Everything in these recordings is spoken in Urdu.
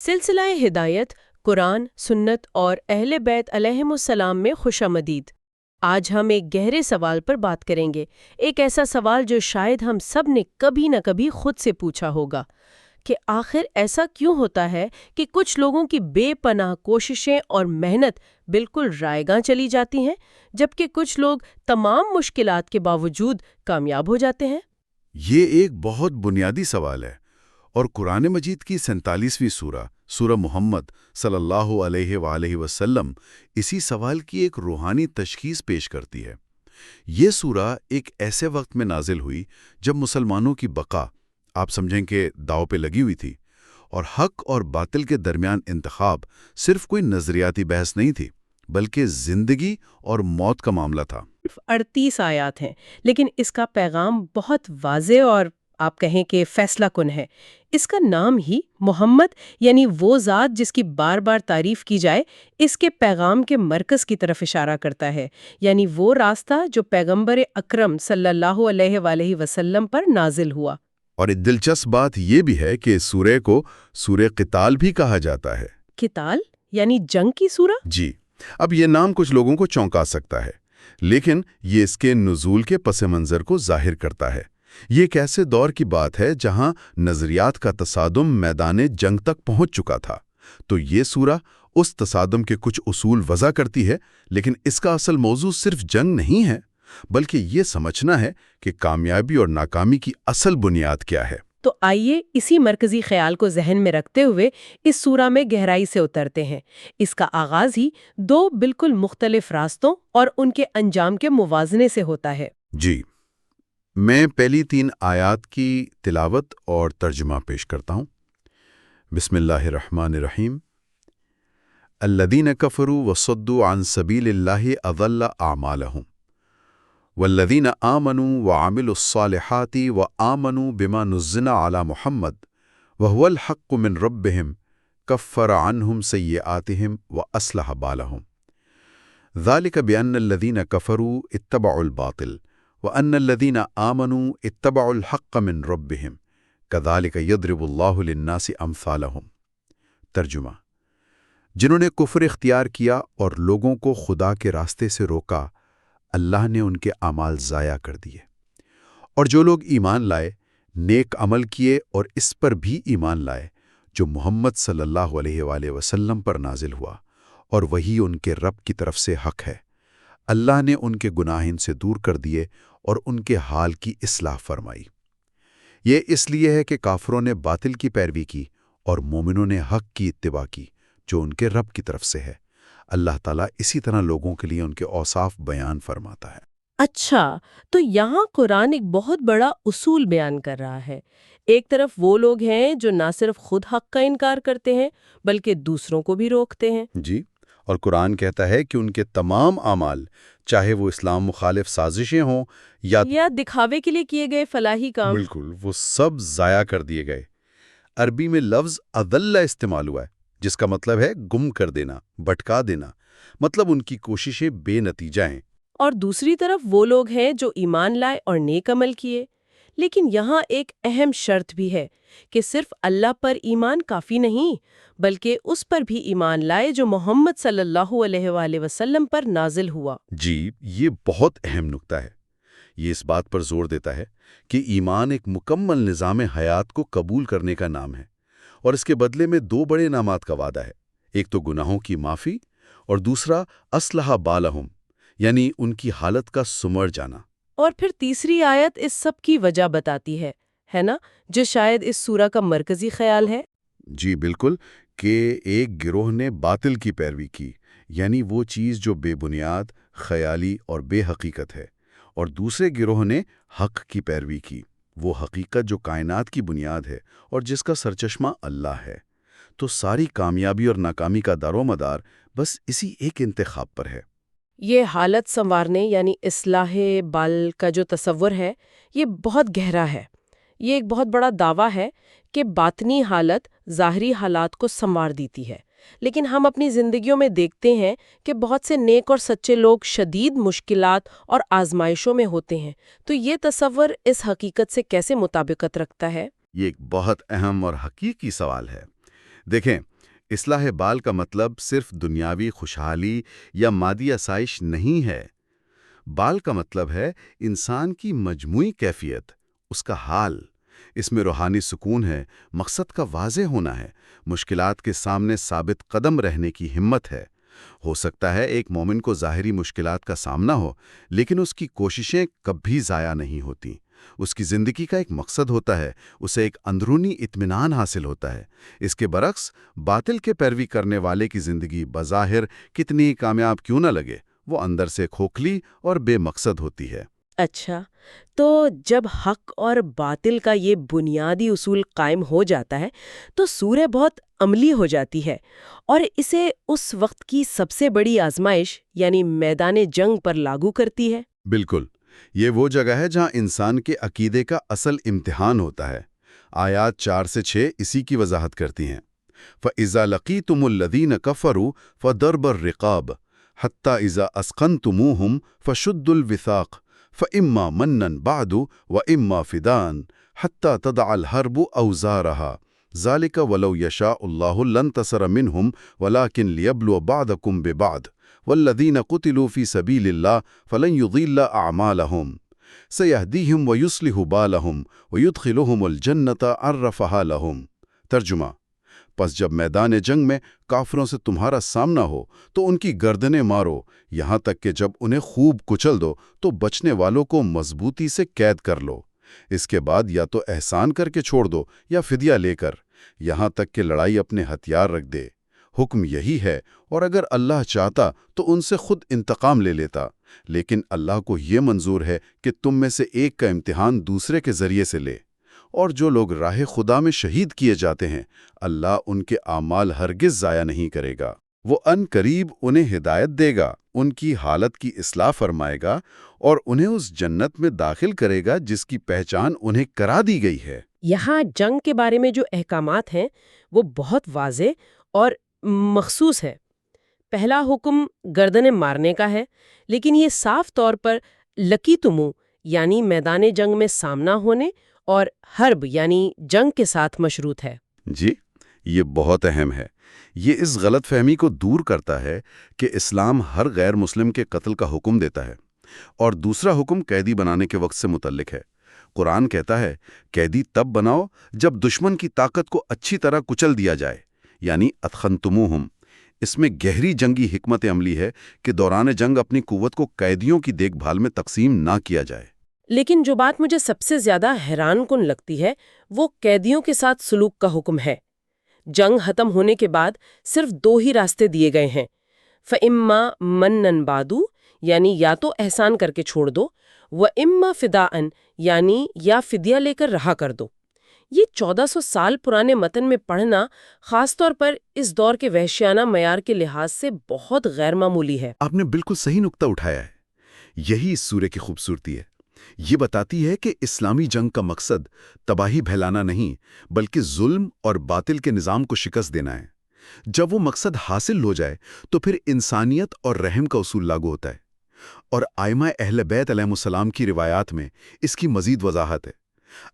سلسلہ ہدایت قرآن، سنت اور اہل بیت علیہم السلام میں خوش آمدید۔ آج ہم ایک گہرے سوال پر بات کریں گے، ایک ایسا سوال جو شاید ہم سب نے کبھی نہ کبھی خود سے پوچھا ہوگا کہ آخر ایسا کیوں ہوتا ہے کہ کچھ لوگوں کی بے پناہ کوششیں اور محنت بالکل رائے گاں چلی جاتی ہیں، جبکہ کچھ لوگ تمام مشکلات کے باوجود کامیاب ہو جاتے ہیں؟ یہ ایک بہت بنیادی سوال ہے، اور قرآن مجید کی 47ویں سورہ محمد صلی اللہ علیہ وآلہ وسلم اسی سوال کی ایک روحانی تشخیص پیش کرتی ہے۔ یہ سورہ ایک ایسے وقت میں نازل ہوئی جب مسلمانوں کی بقا، آپ سمجھیں کہ داؤ پہ لگی ہوئی تھی، اور حق اور باطل کے درمیان انتخاب صرف کوئی نظریاتی بحث نہیں تھی، بلکہ زندگی اور موت کا معاملہ تھا۔ 38 آیات ہیں، لیکن اس کا پیغام بہت واضح اور آپ کہیں کہ فیصلہ کن ہے۔ اس کا نام ہی محمد، یعنی وہ ذات جس کی بار بار تعریف کی جائے، اس کے پیغام کے مرکز کی طرف اشارہ کرتا ہے، یعنی وہ راستہ جو پیغمبر اکرم صلی اللہ علیہ وآلہ وسلم پر نازل ہوا۔ اور ایک دلچسپ بات یہ بھی ہے کہ اس سورہ کو سورہ قتال بھی کہا جاتا ہے۔ قتال یعنی جنگ کی سورہ؟ جی، اب یہ نام کچھ لوگوں کو چونکا سکتا ہے، لیکن یہ اس کے نزول کے پس منظر کو ظاہر کرتا ہے۔ یہ ایک ایسے دور کی بات ہے جہاں نظریات کا تصادم میدان جنگ تک پہنچ چکا تھا، تو یہ سورہ اس تصادم کے کچھ اصول وضع کرتی ہے، لیکن اس کا اصل موضوع صرف جنگ نہیں ہے، بلکہ یہ سمجھنا ہے کہ کامیابی اور ناکامی کی اصل بنیاد کیا ہے۔ تو آئیے اسی مرکزی خیال کو ذہن میں رکھتے ہوئے اس سورہ میں گہرائی سے اترتے ہیں۔ اس کا آغاز ہی دو بالکل مختلف راستوں اور ان کے انجام کے موازنے سے ہوتا ہے۔ جی، میں پہلی 3 آیات کی تلاوت اور ترجمہ پیش کرتا ہوں۔ بسم اللہ الرحمن الرحیم۔ الذین کفروا وصدوا عن سبیل اللہ اضل اعمالہم والذین آمنوا وعملوا الصالحات وآمنوا بما نزل علی محمد وهو الحق من ربهم کفر عنہم سیئاتہم واصلح بالہم ذلک بأن الذین کفروا اتبعوا الباطل وأن الذین آمنوا اتبعوا الحق من ربهم كذلك يضرب اللہ للناس امثالهم۔ ترجمہ: جنہوں نے کفر اختیار کیا اور لوگوں کو خدا کے راستے سے روکا، اللہ نے ان کے اعمال ضائع کر دیے، اور جو لوگ ایمان لائے، نیک عمل کیے اور اس پر بھی ایمان لائے جو محمد صلی اللہ علیہ وآلہ وسلم پر نازل ہوا، اور وہی ان کے رب کی طرف سے حق ہے، اللہ نے ان کے گناہ ان سے دور کر دیے اور ان کے حال کی اصلاح فرمائی۔ یہ اس لیے ہے کہ کافروں نے باطل کی پیروی کی اور مومنوں نے حق کی اتباع کی جو ان کے رب کی طرف سے ہے۔ اللہ تعالیٰ اسی طرح لوگوں کے لیے ان کے اوصاف بیان فرماتا ہے۔ اچھا، تو یہاں قرآن ایک بہت بڑا اصول بیان کر رہا ہے۔ ایک طرف وہ لوگ ہیں جو نہ صرف خود حق کا انکار کرتے ہیں بلکہ دوسروں کو بھی روکتے ہیں۔ جی، اور قرآن کہتا ہے کہ ان کے تمام اعمال، چاہے وہ اسلام مخالف سازشیں ہوں یا دکھاوے کے لیے کیے گئے فلاحی کام، بالکل، وہ سب ضائع کر دیے گئے۔ عربی میں لفظ اضل استعمال ہوا ہے، جس کا مطلب ہے گم کر دینا، بھٹکا دینا، مطلب ان کی کوششیں بے نتیجہ ہیں۔ اور دوسری طرف وہ لوگ ہیں جو ایمان لائے اور نیک عمل کیے۔ لیکن یہاں ایک اہم شرط بھی ہے کہ صرف اللہ پر ایمان کافی نہیں، بلکہ اس پر بھی ایمان لائے جو محمد صلی اللہ علیہ وآلہ وسلم پر نازل ہوا۔ جی، یہ بہت اہم نکتہ ہے۔ یہ اس بات پر زور دیتا ہے کہ ایمان ایک مکمل نظام حیات کو قبول کرنے کا نام ہے، اور اس کے بدلے میں 2 بڑے انعامات کا وعدہ ہے۔ ایک تو گناہوں کی معافی، اور دوسرا اصلح بالہم، یعنی ان کی حالت کا سمر جانا۔ اور پھر تیسری آیت اس سب کی وجہ بتاتی ہے نا، جو شاید اس سورہ کا مرکزی خیال ہے۔ جی بالکل، کہ ایک گروہ نے باطل کی پیروی کی، یعنی وہ چیز جو بے بنیاد، خیالی اور بے حقیقت ہے، اور دوسرے گروہ نے حق کی پیروی کی، وہ حقیقت جو کائنات کی بنیاد ہے اور جس کا سرچشمہ اللہ ہے۔ تو ساری کامیابی اور ناکامی کا دار و مدار بس اسی ایک انتخاب پر ہے۔ یہ حالت سنوارنے یعنی اصلاح بال کا جو تصور ہے، یہ بہت گہرا ہے۔ یہ ایک بہت بڑا دعویٰ ہے کہ باطنی حالت ظاہری حالات کو سنوار دیتی ہے، لیکن ہم اپنی زندگیوں میں دیکھتے ہیں کہ بہت سے نیک اور سچے لوگ شدید مشکلات اور آزمائشوں میں ہوتے ہیں۔ تو یہ تصور اس حقیقت سے کیسے مطابقت رکھتا ہے؟ یہ ایک بہت اہم اور حقیقی سوال ہے۔ دیکھیں، اصلاح بال کا مطلب صرف دنیاوی خوشحالی یا مادی آسائش نہیں ہے۔ بال کا مطلب ہے انسان کی مجموعی کیفیت، اس کا حال۔ اس میں روحانی سکون ہے، مقصد کا واضح ہونا ہے، مشکلات کے سامنے ثابت قدم رہنے کی ہمت ہے۔ ہو سکتا ہے ایک مومن کو ظاہری مشکلات کا سامنا ہو، لیکن اس کی کوششیں کبھی ضائع نہیں ہوتیں۔ اس کی زندگی کا ایک مقصد ہوتا ہے، اسے ایک اندرونی اطمینان حاصل ہوتا ہے۔ اس کے برعکس باطل کے پیروی کرنے والے کی زندگی بظاہر کتنی کامیاب کیوں نہ لگے، وہ اندر سے کھوکھلی اور بے مقصد ہوتی ہے۔ اچھا، تو جب حق اور باطل کا یہ بنیادی اصول قائم ہو جاتا ہے تو سورہ بہت عملی ہو جاتی ہے، اور اسے اس وقت کی سب سے بڑی آزمائش یعنی میدان جنگ پر لاگو کرتی ہے۔ بالکل، یہ وہ جگہ ہے جہاں انسان کے عقیدے کا اصل امتحان ہوتا ہے۔ آیات 4 سے 6 اسی کی وضاحت کرتی ہیں۔ فَإِذَا لَقِيتُمُ الَّذِينَ كَفَرُوا فَضَرْبَ الرِّقَابِ حَتَّى إِذَا أَثْخَنْتُمُوهُمْ فَشُدُّوا الْوِثَاقَ فَإِمَّا مَنًّا بَعْدُ وَإِمَّا فِدَاءً حَتَّى تَضَعَ الْحَرْبُ أَوْزَارَهَا ذَلِكَ وَلَوْ يَشَاءُ اللَّهُ لَانتَصَرَ مِنْهُمْ وَلَكِنْ لِيَبْلُوَ بَعْضَكُمْ بِبَعْضٍ وَالَّذِينَ قُتِلُوا فِي سَبِيلِ اللَّهِ فَلَنْ يُضِلَّ أَعْمَالَهُمْ سَيَهْدِيهِمْ وَيُصْلِحُ بَالَهُمْ وَيُدْخِلُهُمُ الْجَنَّةَ عَرَّفَهَا لَهُمْ۔ ترجمہ: پس جب میدان جنگ میں کافروں سے تمہارا سامنا ہو تو ان کی گردنیں مارو، یہاں تک کہ جب انہیں خوب کچل دو تو بچنے والوں کو مضبوطی سے قید کر لو۔ اس کے بعد یا تو احسان کر کے چھوڑ دو یا فدیہ لے کر، یہاں تک کہ لڑائی اپنے ہتھیار رکھ دے۔ حکم یہی ہے، اور اگر اللہ چاہتا تو ان سے خود انتقام لے لیتا، لیکن اللہ کو یہ منظور ہے کہ تم میں سے ایک کا امتحان دوسرے کے ذریعے سے لے۔ اور جو لوگ راہ خدا میں شہید کیے جاتے ہیں، اللہ ان کے اعمال ہرگز ضائع نہیں کرے گا۔ وہ ان قریب انہیں ہدایت دے گا، ان کی حالت کی اصلاح فرمائے گا اور انہیں اس جنت میں داخل کرے گا جس کی پہچان انہیں کرا دی گئی ہے۔ یہاں جنگ کے بارے میں جو احکامات ہیں وہ بہت واضح اور مخصوص ہے۔ پہلا حکم گردنیں مارنے کا ہے، لیکن یہ صاف طور پر لقیتمو یعنی میدان جنگ میں سامنا ہونے اور حرب یعنی جنگ کے ساتھ مشروط ہے۔ جی، یہ بہت اہم ہے۔ یہ اس غلط فہمی کو دور کرتا ہے کہ اسلام ہر غیر مسلم کے قتل کا حکم دیتا ہے۔ اور دوسرا حکم قیدی بنانے کے وقت سے متعلق ہے۔ قرآن کہتا ہے، قیدی تب بناؤ جب دشمن کی طاقت کو اچھی طرح کچل دیا جائے، یعنی اتخنتموہم۔ اس میں گہری جنگی حکمت عملی ہے کہ دوران جنگ اپنی قوت کو قیدیوں کی دیکھ بھال میں تقسیم نہ کیا جائے۔ لیکن جو بات مجھے سب سے زیادہ حیران کن لگتی ہے وہ قیدیوں کے ساتھ سلوک کا حکم ہے۔ جنگ ختم ہونے کے بعد صرف 2 ہی راستے دیے گئے ہیں، فَإِمَّا مَنًّا بَعْدُ یعنی یا تو احسان کر کے چھوڑ دو، وَإِمَّا فِدَاءً یعنی یا فدیہ لے کر رہا کر دو۔ یہ 1400 سال پرانے متن میں پڑھنا خاص طور پر اس دور کے وحشیانہ معیار کے لحاظ سے بہت غیر معمولی ہے۔ آپ نے بالکل صحیح نقطہ اٹھایا ہے۔ یہی اس سورہ کی خوبصورتی ہے۔ یہ بتاتی ہے کہ اسلامی جنگ کا مقصد تباہی پھیلانا نہیں، بلکہ ظلم اور باطل کے نظام کو شکست دینا ہے۔ جب وہ مقصد حاصل ہو جائے تو پھر انسانیت اور رحم کا اصول لاگو ہوتا ہے۔ اور ائمہ اہل بیت علیہ السلام کی روایات میں اس کی مزید وضاحت ہے۔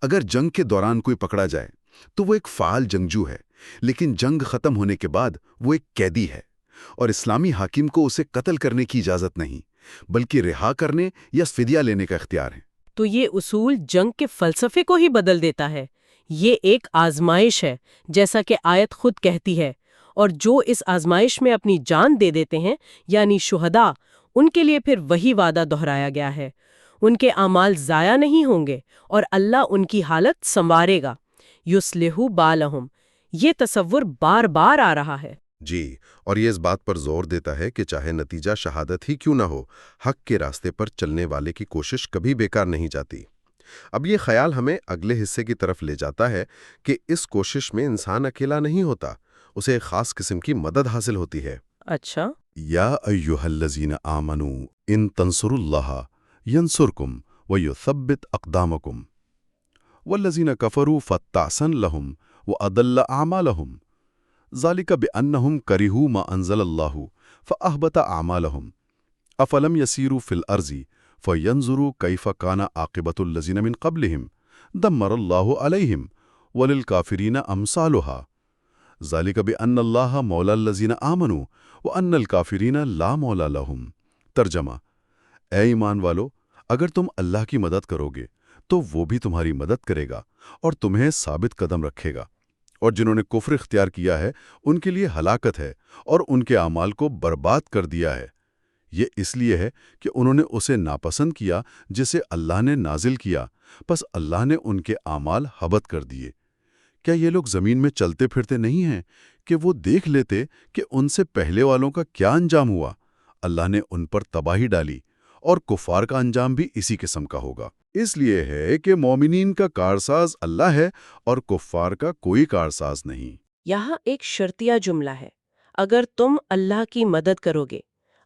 اگر جنگ کے دوران کوئی پکڑا جائے تو وہ ایک فعال جنگجو ہے، لیکن جنگ ختم ہونے کے بعد وہ ایک قیدی ہے، اور اسلامی حاکم کو اسے قتل کرنے کی اجازت نہیں، بلکہ رہا کرنے یا فدیہ لینے کا اختیار ہے۔ تو یہ اصول جنگ کے فلسفے کو ہی بدل دیتا ہے۔ یہ ایک آزمائش ہے، جیسا کہ آیت خود کہتی ہے، اور جو اس آزمائش میں اپنی جان دے دیتے ہیں یعنی شہداء، ان کے لیے پھر وہی وعدہ دہرایا گیا ہے۔ ان کے اعمال ضائع نہیں ہوں گے اور اللہ ان کی حالت سنوارے گا۔ یصلح بالہم، یہ تصور بار بار آ رہا ہے۔ جی، اور یہ اس بات پر زور دیتا ہے کہ چاہے نتیجہ شہادت ہی کیوں نہ ہو، حق کے راستے پر چلنے والے کی کوشش کبھی بیکار نہیں جاتی۔ اب یہ خیال ہمیں اگلے حصے کی طرف لے جاتا ہے کہ اس کوشش میں انسان اکیلا نہیں ہوتا، اسے ایک خاص قسم کی مدد حاصل ہوتی ہے۔ اچھا، یا ایھا الذین آمنوا ان تنصروا اللہ ینصرکم ویثبت اقدامکم والذین کفروا فتعسا لہم واضل اعمالہم ذالک بانہم کرہوا ما انزل اللہ فاحبط اعمالہم افلم یسیروا فی الارض فینظروا کیف کان عاقبۃ الذین من قبلہم دمر اللہ علیہم وللکافرین امثالھا ذالک بأن اللہ مولا الذین آمنوا وأن الکافرین لا مولا لہم۔ ترجمہ: اے ایمان والو، اگر تم اللہ کی مدد کرو گے تو وہ بھی تمہاری مدد کرے گا اور تمہیں ثابت قدم رکھے گا، اور جنہوں نے کفر اختیار کیا ہے ان کے لیے ہلاکت ہے اور ان کے اعمال کو برباد کر دیا ہے۔ یہ اس لیے ہے کہ انہوں نے اسے ناپسند کیا جسے اللہ نے نازل کیا، پس اللہ نے ان کے اعمال حبط کر دیے۔ کیا یہ لوگ زمین میں چلتے پھرتے نہیں ہیں کہ وہ دیکھ لیتے کہ ان سے پہلے والوں کا کیا انجام ہوا؟ اللہ نے ان پر تباہی ڈالی، اور کفار کا انجام بھی اسی قسم کا ہوگا۔ اس لیے ہے کہ مومنین کا کارساز اللہ ہے اور کفار کا کوئی کارساز نہیں۔ یہاں ایک شرطیہ جملہ ہے، اگر تم اللہ کی مدد کرو گے۔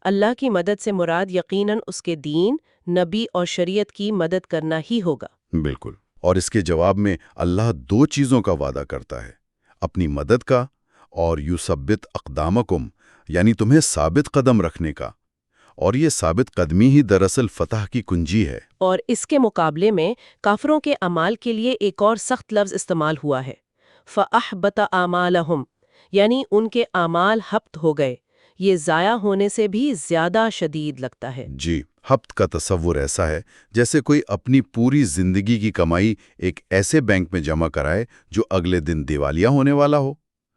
اللہ کی مدد سے مراد یقیناً اس کے دین، نبی اور شریعت کی مدد کرنا ہی ہوگا۔ بالکل، اور اس کے جواب میں اللہ دو چیزوں کا وعدہ کرتا ہے، اپنی مدد کا اور یثبت اقدامکم، یعنی تمہیں ثابت قدم رکھنے کا، اور یہ ثابت قدمی ہی دراصل فتح کی کنجی ہے۔ اور اس کے مقابلے میں کافروں کے اعمال کے لیے ایک اور سخت لفظ استعمال ہوا ہے، فَأَحْبَطَ أَعْمَالَهُمْ، یعنی ان کے اعمال حبط ہو گئے۔ یہ ضائع ہونے سے بھی زیادہ شدید لگتا ہے۔ جی، حبط کا تصور ایسا ہے جیسے کوئی اپنی پوری زندگی کی کمائی ایک ایسے بینک میں جمع کرائے جو اگلے دن دیوالیہ ہونے والا ہو۔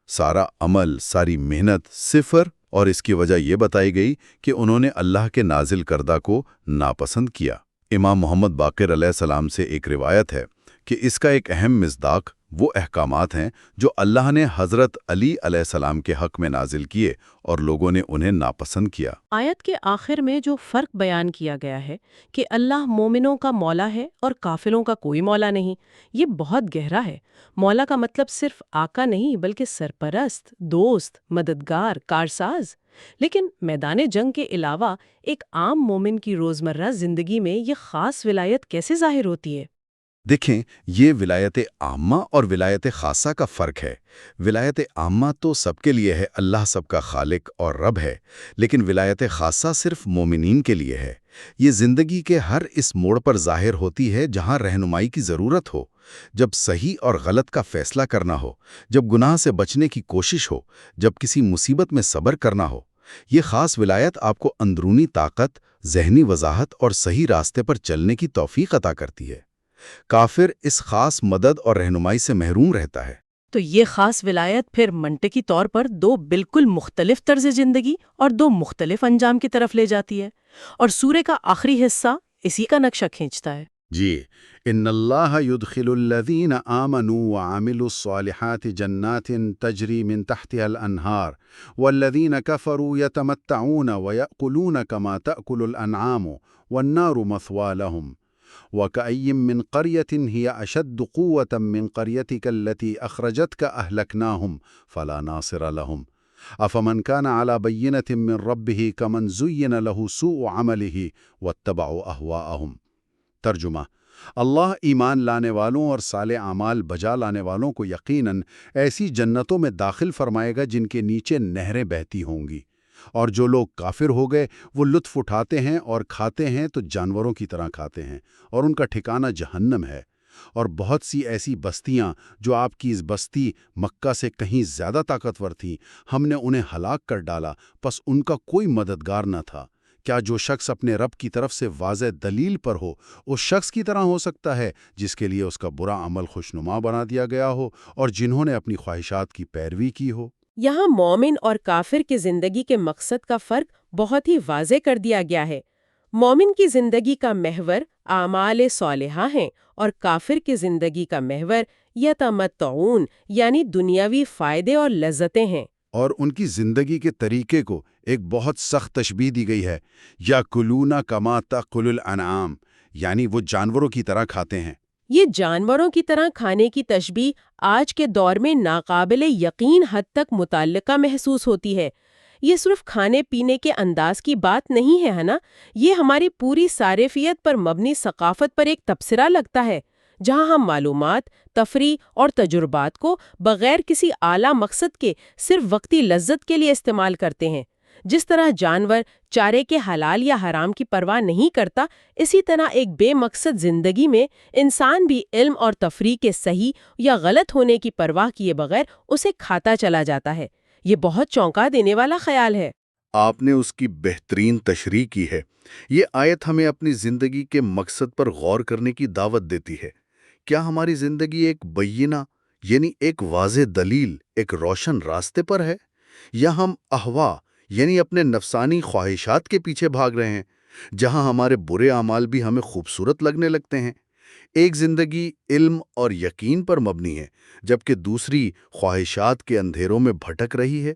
سارا عمل، ساری محنت صفر، اور اس کی وجہ یہ بتائی گئی کہ انہوں نے اللہ کے نازل کردہ کو ناپسند کیا۔ امام محمد باقر علیہ السلام سے ایک روایت ہے کہ اس کا ایک اہم مصداق وہ احکامات ہیں جو اللہ نے حضرت علی علیہ السلام کے حق میں نازل کیے اور لوگوں نے انہیں ناپسند کیا۔ آیت کے آخر میں جو فرق بیان کیا گیا ہے کہ اللہ مومنوں کا مولا ہے اور کافروں کا کوئی مولا نہیں، یہ بہت گہرا ہے۔ مولا کا مطلب صرف آقا نہیں بلکہ سرپرست، دوست، مددگار، کارساز۔ لیکن میدان جنگ کے علاوہ ایک عام مومن کی روزمرہ زندگی میں یہ خاص ولایت کیسے ظاہر ہوتی ہے؟ دیکھیں، یہ ولایت عامہ اور ولایت خاصہ کا فرق ہے۔ ولایت عامہ تو سب کے لیے ہے، اللہ سب کا خالق اور رب ہے، لیکن ولایت خاصہ صرف مومنین کے لیے ہے۔ یہ زندگی کے ہر اس موڑ پر ظاہر ہوتی ہے جہاں رہنمائی کی ضرورت ہو، جب صحیح اور غلط کا فیصلہ کرنا ہو، جب گناہ سے بچنے کی کوشش ہو، جب کسی مصیبت میں صبر کرنا ہو۔ یہ خاص ولایت آپ کو اندرونی طاقت، ذہنی وضاحت اور صحیح راستے پر چلنے کی توفیق عطا کرتی ہے۔ کافر اس خاص مدد اور رہنمائی سے محروم رہتا ہے۔ تو یہ خاص ولایت پھر منطقی طور پر دو بالکل مختلف طرز زندگی اور دو مختلف انجام کی طرف لے جاتی ہے، اور سورہ کا آخری حصہ اسی کا نقشہ کھینچتا ہے۔ جی، ان اللہ يدخل الذین آمنوا وعملوا الصالحات جنات تجری من تحتها الانہار والذین کفروا یتمتعون ویأکلون کما تأکل الانعام والنار مثوی لهم وَكَأَيٍّ مِّن قَرْيَةٍ هِيَ أَشَدُّ قُوَّةً مِّن قَرْيَتِكَ الَّتِي أَخْرَجَتْكَ أَهْلَكْنَاهُمْ فَلَا نَاصِرَ لَهُمْ أَفَمَنْ كَانَ عَلَى بَيِّنَةٍ مِّن رَّبِّهِ كَمَنْ زُيِّنَ لَهُ سُوءُ عَمَلِهِ وَاتَّبَعُوا أَهْوَاءَهُمْ۔ ترجمہ: اللہ ایمان لانے والوں اور صالح اعمال بجا لانے والوں کو یقیناً ایسی جنتوں میں داخل فرمائے گا جن کے نیچے نہریں بہتی ہوں گی، اور جو لوگ کافر ہو گئے وہ لطف اٹھاتے ہیں اور کھاتے ہیں تو جانوروں کی طرح کھاتے ہیں، اور ان کا ٹھکانہ جہنم ہے۔ اور بہت سی ایسی بستیاں جو آپ کی اس بستی مکہ سے کہیں زیادہ طاقتور تھیں، ہم نے انہیں ہلاک کر ڈالا، پس ان کا کوئی مددگار نہ تھا۔ کیا جو شخص اپنے رب کی طرف سے واضح دلیل پر ہو اس شخص کی طرح ہو سکتا ہے جس کے لیے اس کا برا عمل خوشنما بنا دیا گیا ہو اور جنہوں نے اپنی خواہشات کی پیروی کی ہو؟ یہاں مومن اور کافر کی زندگی کے مقصد کا فرق بہت ہی واضح کر دیا گیا ہے۔ مومن کی زندگی کا محور اعمال صالحہ ہیں اور کافر کی زندگی کا محور یتمتعون یعنی دنیاوی فائدے اور لذتیں ہیں۔ اور ان کی زندگی کے طریقے کو ایک بہت سخت تشبیہ دی گئی ہے، یاکلون کما تاکل الانعام، یعنی وہ جانوروں کی طرح کھاتے ہیں۔ یہ جانوروں کی طرح کھانے کی تشبیہ آج کے دور میں ناقابل یقین حد تک متعلقہ محسوس ہوتی ہے۔ یہ صرف کھانے پینے کے انداز کی بات نہیں ہے نا، یہ ہماری پوری صارفیت پر مبنی ثقافت پر ایک تبصرہ لگتا ہے، جہاں ہم معلومات، تفریح اور تجربات کو بغیر کسی اعلیٰ مقصد کے صرف وقتی لذت کے لیے استعمال کرتے ہیں۔ جس طرح جانور چارے کے حلال یا حرام کی پرواہ نہیں کرتا، اسی طرح ایک بے مقصد زندگی میں انسان بھی علم اور تفریح کے صحیح یا غلط ہونے کی پرواہ کیے بغیر اسے کھاتا چلا جاتا ہے۔ یہ بہت چونکا دینے والا خیال ہے۔ آپ نے اس کی بہترین تشریح کی ہے۔ یہ آیت ہمیں اپنی زندگی کے مقصد پر غور کرنے کی دعوت دیتی ہے۔ کیا ہماری زندگی ایک بینہ یعنی ایک واضح دلیل، ایک روشن راستے پر ہے، یا ہم احوا یعنی اپنے نفسانی خواہشات کے پیچھے بھاگ رہے ہیں، جہاں ہمارے برے اعمال بھی ہمیں خوبصورت لگنے لگتے ہیں؟ ایک زندگی علم اور یقین پر مبنی ہے، جبکہ دوسری خواہشات کے اندھیروں میں بھٹک رہی ہے۔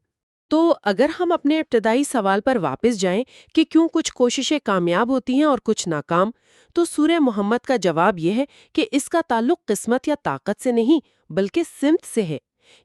تو اگر ہم اپنے ابتدائی سوال پر واپس جائیں کہ کیوں کچھ کوششیں کامیاب ہوتی ہیں اور کچھ ناکام، تو سورہ محمد کا جواب یہ ہے کہ اس کا تعلق قسمت یا طاقت سے نہیں بلکہ سمت سے ہے۔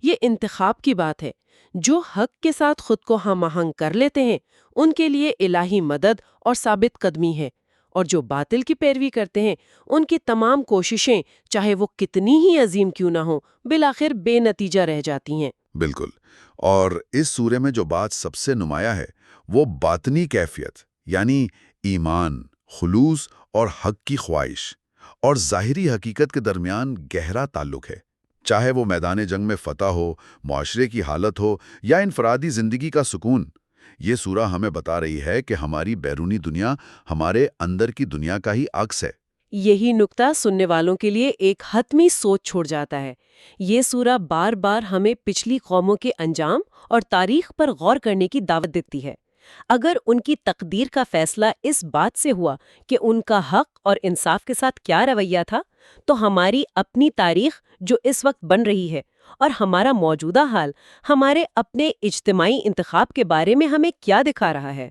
یہ انتخاب کی بات ہے۔ جو حق کے ساتھ خود کو ہم آہنگ کر لیتے ہیں ان کے لیے الہی مدد اور ثابت قدمی ہے، اور جو باطل کی پیروی کرتے ہیں ان کی تمام کوششیں چاہے وہ کتنی ہی عظیم کیوں نہ ہوں بالآخر بے نتیجہ رہ جاتی ہیں۔ بالکل۔ اور اس سورے میں جو بات سب سے نمایاں ہے وہ باطنی کیفیت، یعنی ایمان، خلوص اور حق کی خواہش اور ظاہری حقیقت کے درمیان گہرا تعلق ہے۔ چاہے وہ میدان جنگ میں فتح ہو، معاشرے کی حالت ہو یا انفرادی زندگی کا سکون، یہ سورہ ہمیں بتا رہی ہے کہ ہماری بیرونی دنیا ہمارے اندر کی دنیا کا ہی عکس ہے۔ یہی نکتہ سننے والوں کے لیے ایک حتمی سوچ چھوڑ جاتا ہے۔ یہ سورہ بار بار ہمیں پچھلی قوموں کے انجام اور تاریخ پر غور کرنے کی دعوت دیتی ہے۔ اگر ان کی تقدیر کا فیصلہ اس بات سے ہوا کہ ان کا حق اور انصاف کے ساتھ کیا رویہ تھا، تو ہماری اپنی تاریخ جو اس وقت بن رہی ہے اور ہمارا موجودہ حال ہمارے اپنے اجتماعی انتخاب کے بارے میں ہمیں کیا دکھا رہا ہے؟